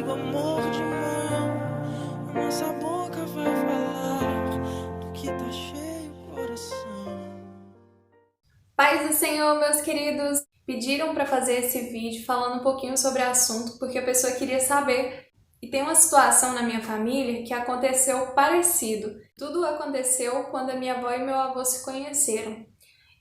do amor de mão, a nossa boca vai falar do que tá cheio o coração. Paz do Senhor, meus queridos! Pediram para fazer esse vídeo falando um pouquinho sobre o assunto porque a pessoa queria saber. E tem uma situação na minha família que aconteceu parecido. Tudo aconteceu quando a minha avó e meu avô se conheceram.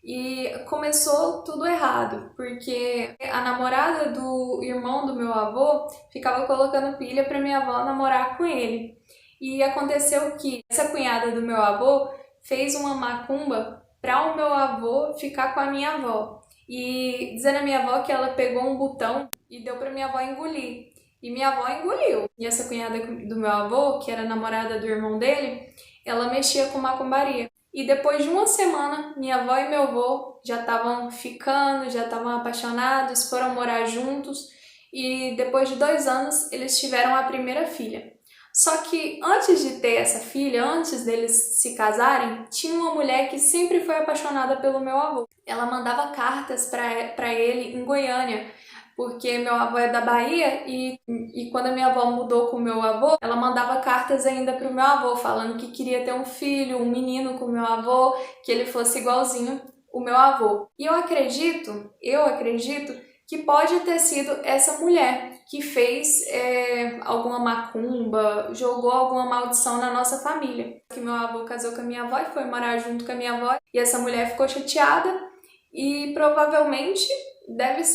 E começou tudo errado, porque a namorada do irmão do meu avô ficava colocando pilha para minha avó namorar com ele. E aconteceu que essa cunhada do meu avô fez uma macumba para o meu avô ficar com a minha avó. E dizendo a minha avó que ela pegou um botão e deu para minha avó engolir. E minha avó engoliu. E essa cunhada do meu avô, que era namorada do irmão dele, ela mexia com macumbaria. E depois de uma semana, minha avó e meu avô já estavam ficando, já estavam apaixonados, foram morar juntos. E depois de 2 anos, eles tiveram a primeira filha. Só que antes de ter essa filha, antes deles se casarem, tinha uma mulher que sempre foi apaixonada pelo meu avô. Ela mandava cartas para ele em Goiânia, porque meu avô é da Bahia e quando a minha avó mudou com o meu avô, ela mandava cartas ainda para o meu avô, falando que queria ter um filho, um menino com o meu avô, que ele fosse igualzinho o meu avô. E eu acredito que pode ter sido essa mulher que fez alguma macumba, jogou alguma maldição na nossa família. Que meu avô casou com a minha avó e foi morar junto com a minha avó, e essa mulher ficou chateada e provavelmente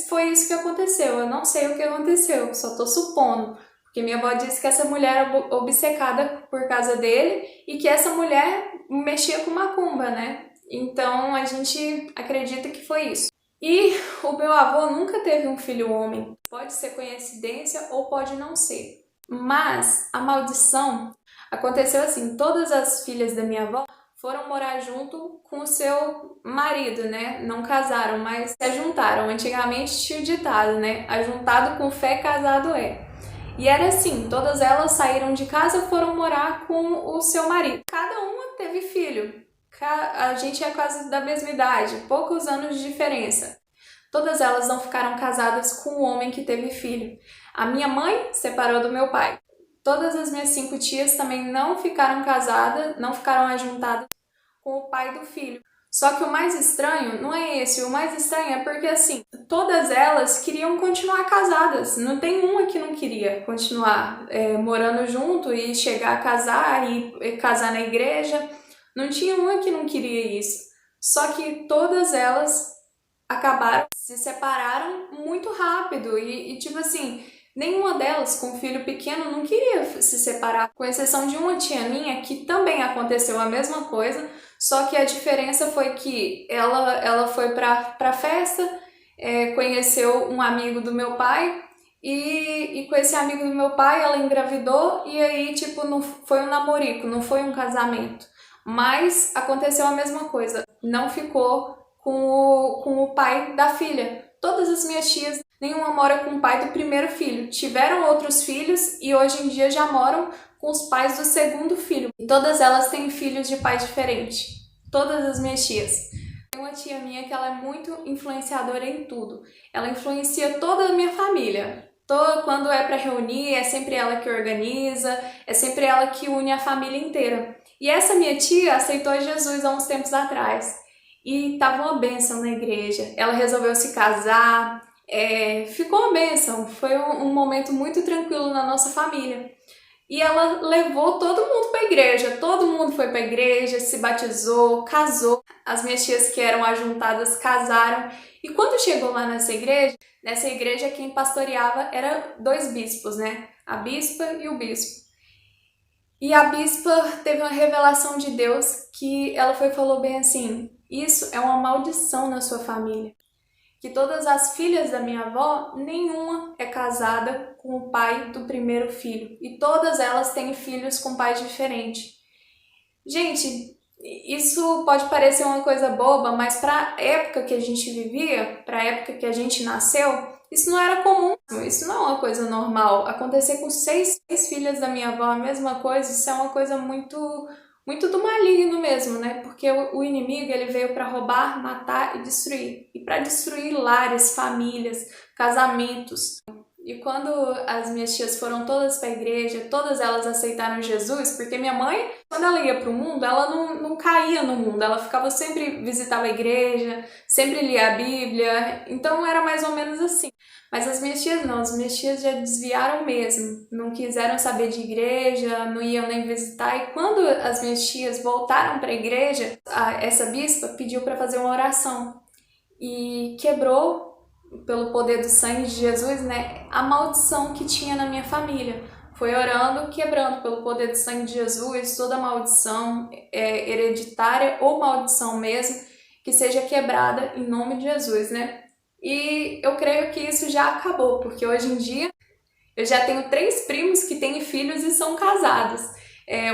foi isso que aconteceu. Eu não sei o que aconteceu, só tô supondo. Porque minha avó disse que essa mulher era obcecada por causa dele e que essa mulher mexia com macumba, né? Então a gente acredita que foi isso. E o meu avô nunca teve um filho homem. Pode ser coincidência ou pode não ser. Mas a maldição aconteceu assim: todas as filhas da minha avó foram morar junto com o seu marido, né? Não casaram, mas se ajuntaram. Antigamente tinha o ditado, né? Ajuntado com fé, casado é. E era assim, todas elas saíram de casa e foram morar com o seu marido. Cada uma teve filho. A gente é quase da mesma idade, poucos anos de diferença. Todas elas não ficaram casadas com o homem que teve filho. A minha mãe separou do meu pai. Todas as minhas 5 tias também não ficaram casadas, não ficaram ajuntadas com o pai do filho. Só que o mais estranho não é esse, o mais estranho é porque assim, todas elas queriam continuar casadas. Não tem uma que não queria continuar morando junto e chegar a casar e casar na igreja. Não tinha uma que não queria isso. Só que todas elas se separaram muito rápido e tipo assim, nenhuma delas com filho pequeno não queria se separar, com exceção de uma tia minha que também aconteceu a mesma coisa, só que a diferença foi que ela foi pra festa, conheceu um amigo do meu pai e com esse amigo do meu pai ela engravidou e aí tipo não foi um namorico, não foi um casamento, mas aconteceu a mesma coisa, não ficou com o pai da filha. Todas as minhas tias, nenhuma mora com o pai do primeiro filho. Tiveram outros filhos e hoje em dia já moram com os pais do segundo filho. E todas elas têm filhos de pai diferente. Todas as minhas tias. Tem uma tia minha que ela é muito influenciadora em tudo. Ela influencia toda a minha família. Quando é para reunir, é sempre ela que organiza, é sempre ela que une a família inteira. E essa minha tia aceitou Jesus há uns tempos atrás. E tava uma bênção na igreja. Ela resolveu se casar, ficou uma bênção. Foi um momento muito tranquilo na nossa família. E ela levou todo mundo para a igreja. Todo mundo foi para a igreja, se batizou, casou. As minhas tias que eram ajuntadas casaram. E quando chegou lá nessa igreja quem pastoreava eram 2 bispos, né? A bispa e o bispo. E a bispa teve uma revelação de Deus que ela falou bem assim: isso é uma maldição na sua família. Que todas as filhas da minha avó, nenhuma é casada com o pai do primeiro filho. E todas elas têm filhos com pais diferentes. Gente, isso pode parecer uma coisa boba, mas para a época que a gente vivia, para a época que a gente nasceu, isso não era comum, isso não é uma coisa normal. Acontecer com 6 filhas da minha avó a mesma coisa, isso é uma coisa muito do maligno mesmo, né? Porque o inimigo ele veio para roubar, matar e destruir. E para destruir lares, famílias, casamentos. E quando as minhas tias foram todas para a igreja, todas elas aceitaram Jesus, porque minha mãe, quando ela ia para o mundo, ela não caía no mundo, ela ficava sempre, visitava a igreja, sempre lia a Bíblia, então era mais ou menos assim. Mas as minhas tias não, as minhas tias já desviaram mesmo, não quiseram saber de igreja, não iam nem visitar, e quando as minhas tias voltaram para a igreja, essa bispa pediu para fazer uma oração, e quebrou, pelo poder do sangue de Jesus, né, a maldição que tinha na minha família. Foi orando, quebrando pelo poder do sangue de Jesus, toda maldição hereditária ou maldição mesmo, que seja quebrada em nome de Jesus, né? E eu creio que isso já acabou, porque hoje em dia eu já tenho 3 primos que têm filhos e são casados.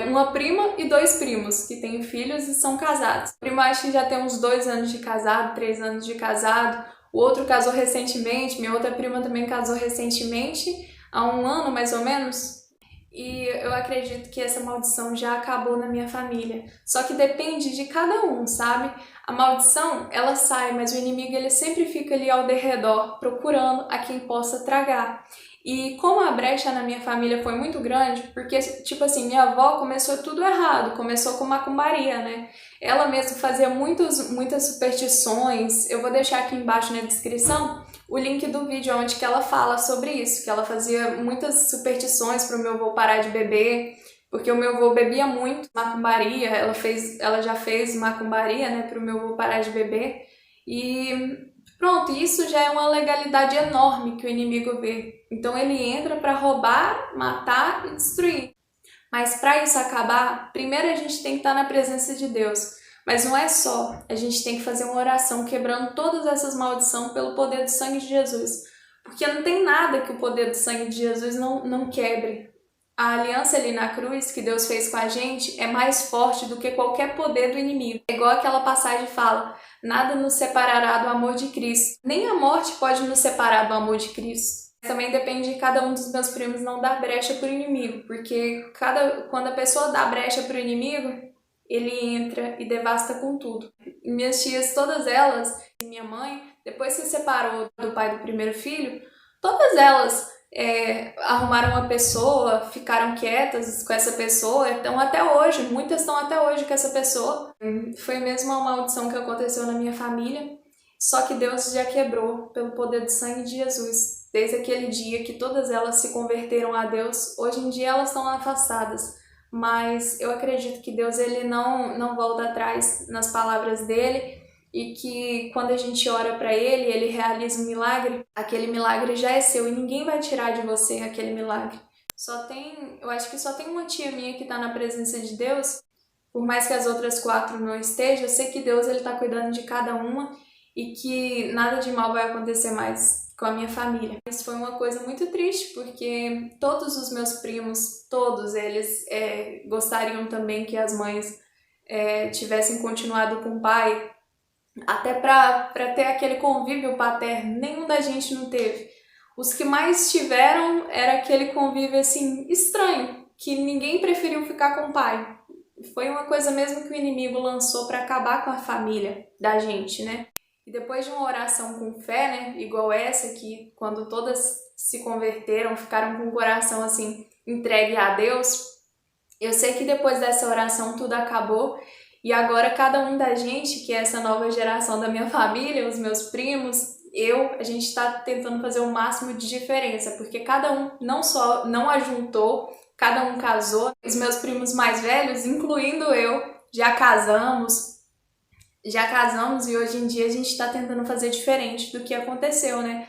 Uma prima e 2 primos que têm filhos e são casados. O primo acho que já tem uns 2 anos de casado, 3 anos de casado. O outro casou recentemente, minha outra prima também casou recentemente, há 1 ano mais ou menos. E eu acredito que essa maldição já acabou na minha família. Só que depende de cada um, sabe? A maldição, ela sai, mas o inimigo ele sempre fica ali ao derredor, procurando a quem possa tragar. E como a brecha na minha família foi muito grande, porque, tipo assim, minha avó começou tudo errado, começou com macumbaria, né? Ela mesma fazia muitas superstições. Eu vou deixar aqui embaixo na descrição o link do vídeo onde que ela fala sobre isso, que ela fazia muitas superstições para o meu avô parar de beber, porque o meu avô bebia muito macumbaria, ela já fez macumbaria, né, para o meu avô parar de beber. E pronto, isso já é uma legalidade enorme que o inimigo vê. Então ele entra para roubar, matar e destruir. Mas para isso acabar, primeiro a gente tem que estar na presença de Deus. Mas não é só, a gente tem que fazer uma oração quebrando todas essas maldições pelo poder do sangue de Jesus. Porque não tem nada que o poder do sangue de Jesus não quebre. A aliança ali na cruz que Deus fez com a gente é mais forte do que qualquer poder do inimigo. É igual aquela passagem fala, nada nos separará do amor de Cristo. Nem a morte pode nos separar do amor de Cristo. Também depende de cada um dos meus primos não dar brecha para o inimigo, porque quando a pessoa dá brecha para o inimigo, ele entra e devasta com tudo. Minhas tias, todas elas, e minha mãe, depois que se separou do pai do primeiro filho, todas elas arrumaram uma pessoa, ficaram quietas com essa pessoa, então até hoje, muitas estão até hoje com essa pessoa. Foi mesmo uma maldição que aconteceu na minha família, só que Deus já quebrou pelo poder do sangue de Jesus. Desde aquele dia que todas elas se converteram a Deus, hoje em dia elas estão afastadas. Mas eu acredito que Deus ele não volta atrás nas palavras dele e que quando a gente ora para ele realiza um milagre, aquele milagre já é seu e ninguém vai tirar de você aquele milagre. Eu acho que só tem uma tia minha que está na presença de Deus, por mais que as outras 4 não estejam, eu sei que Deus ele está cuidando de cada uma e que nada de mal vai acontecer mais com a minha família. Isso foi uma coisa muito triste, porque todos os meus primos, todos eles gostariam também que as mães tivessem continuado com o pai, até para ter aquele convívio paterno. Nenhum da gente não teve. Os que mais tiveram era aquele convívio assim estranho, que ninguém preferiu ficar com o pai. Foi uma coisa mesmo que o inimigo lançou para acabar com a família da gente, né? E depois de uma oração com fé, né, igual essa, que quando todas se converteram, ficaram com o coração assim, entregue a Deus, eu sei que depois dessa oração tudo acabou e agora cada um da gente, que é essa nova geração da minha família, os meus primos, a gente está tentando fazer o máximo de diferença, porque cada um não ajuntou, cada um casou. Os meus primos mais velhos, incluindo eu, já casamos e hoje em dia a gente está tentando fazer diferente do que aconteceu, né?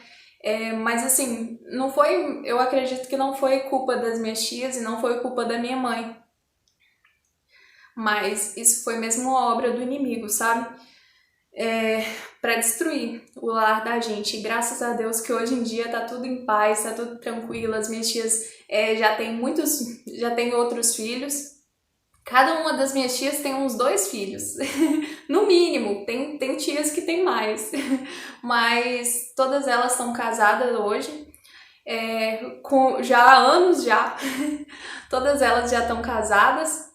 Mas assim, eu acredito que não foi culpa das minhas tias e não foi culpa da minha mãe. Mas isso foi mesmo uma obra do inimigo, sabe? Para destruir o lar da gente. E graças a Deus que hoje em dia tá tudo em paz, tá tudo tranquilo. As minhas tias já têm outros filhos. Cada uma das minhas tias tem uns 2 filhos, no mínimo, tem tias que tem mais, mas todas elas estão casadas hoje, já há anos já, todas elas já estão casadas,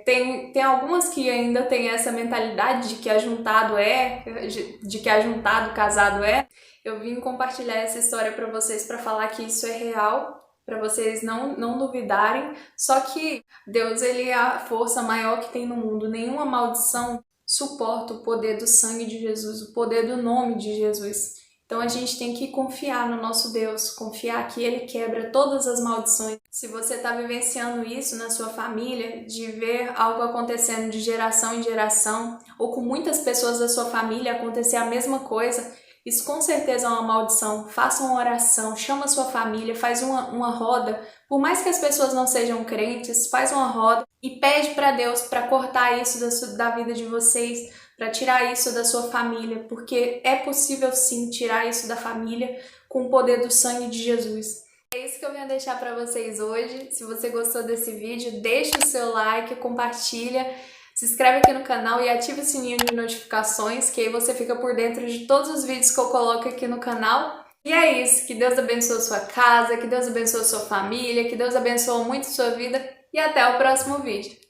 tem algumas que ainda têm essa mentalidade de que ajuntado casado é, Eu vim compartilhar essa história para vocês para falar que isso é real, para vocês não duvidarem. Só que Deus, ele é a força maior que tem no mundo. Nenhuma maldição suporta o poder do sangue de Jesus, o poder do nome de Jesus. Então a gente tem que confiar no nosso Deus, confiar que Ele quebra todas as maldições. Se você está vivenciando isso na sua família, de ver algo acontecendo de geração em geração, ou com muitas pessoas da sua família acontecer a mesma coisa, isso com certeza é uma maldição. Faça uma oração, chama a sua família, faz uma roda. Por mais que as pessoas não sejam crentes, faz uma roda e pede para Deus para cortar isso da vida de vocês, para tirar isso da sua família, porque é possível sim tirar isso da família com o poder do sangue de Jesus. É isso que eu venho deixar para vocês hoje. Se você gostou desse vídeo, deixa o seu like, compartilha, se inscreve aqui no canal e ativa o sininho de notificações, que aí você fica por dentro de todos os vídeos que eu coloco aqui no canal. E é isso, que Deus abençoe a sua casa, que Deus abençoe a sua família, que Deus abençoe muito a sua vida e até o próximo vídeo.